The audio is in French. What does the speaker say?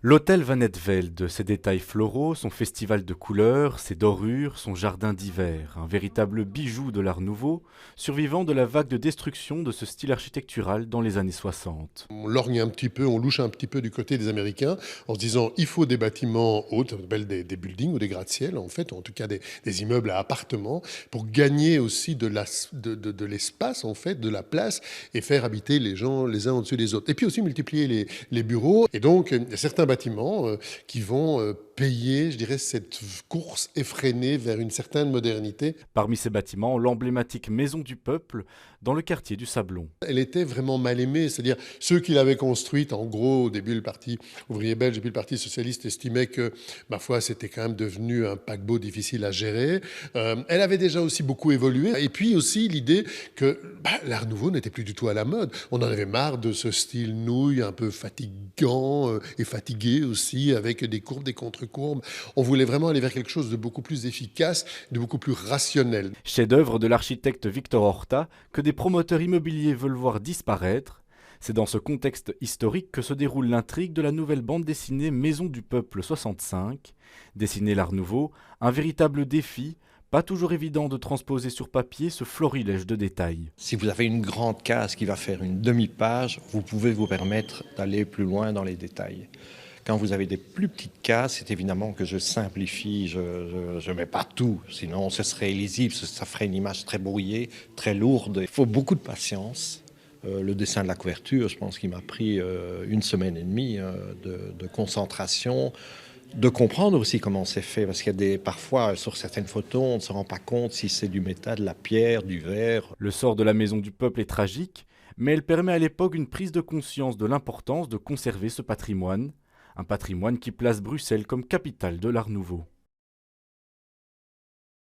L'hôtel Van Netvelde, ses détails floraux, son festival de couleurs, ses dorures, son jardin d'hiver, un véritable bijou de l'Art nouveau, survivant de la vague de destruction de ce style architectural dans les années 60. On lorgne un petit peu, on louche un petit peu du côté des Américains en se disant il faut des bâtiments hauts, on appelle des buildings ou des gratte-ciel en fait, en tout cas des immeubles à appartements, pour gagner aussi de l'espace en fait, de la place et faire habiter les gens les uns au-dessus des autres. Et puis aussi multiplier les bureaux. Et donc il y a certains bâtiments qui vont payer, je dirais, cette course effrénée vers une certaine modernité. Parmi ces bâtiments, l'emblématique Maison du Peuple, dans le quartier du Sablon. Elle était vraiment mal aimée, c'est-à-dire ceux qui l'avaient construite, en gros, au début le Parti ouvrier belge et puis le Parti socialiste estimaient que, ma foi, c'était quand même devenu un paquebot difficile à gérer. Elle avait déjà aussi beaucoup évolué. Et puis aussi l'idée que l'Art nouveau n'était plus du tout à la mode. On en avait marre de ce style nouille, un peu fatigant et fatigué aussi, avec des courbes, des contre-courbes. On voulait vraiment aller vers quelque chose de beaucoup plus efficace, de beaucoup plus rationnel. Chef-d'œuvre de l'architecte Victor Horta que des promoteurs immobiliers veulent voir disparaître. C'est dans ce contexte historique que se déroule l'intrigue de la nouvelle bande dessinée Maison du Peuple 65. Dessiner l'Art nouveau, un véritable défi, pas toujours évident de transposer sur papier ce florilège de détails. Si vous avez une grande case qui va faire une demi-page, vous pouvez vous permettre d'aller plus loin dans les détails. Quand vous avez des plus petites cases, c'est évidemment que je simplifie, je mets pas tout, sinon ce serait illisible, ça ferait une image très brouillée, très lourde. Il faut beaucoup de patience. Le dessin de la couverture, je pense qu'il m'a pris 1 semaine et demie de concentration, de comprendre aussi comment c'est fait, parce qu'il y a parfois sur certaines photos, on ne se rend pas compte si c'est du métal, de la pierre, du verre. Le sort de la Maison du Peuple est tragique, mais elle permet à l'époque une prise de conscience de l'importance de conserver ce patrimoine, un patrimoine qui place Bruxelles comme capitale de l'Art nouveau.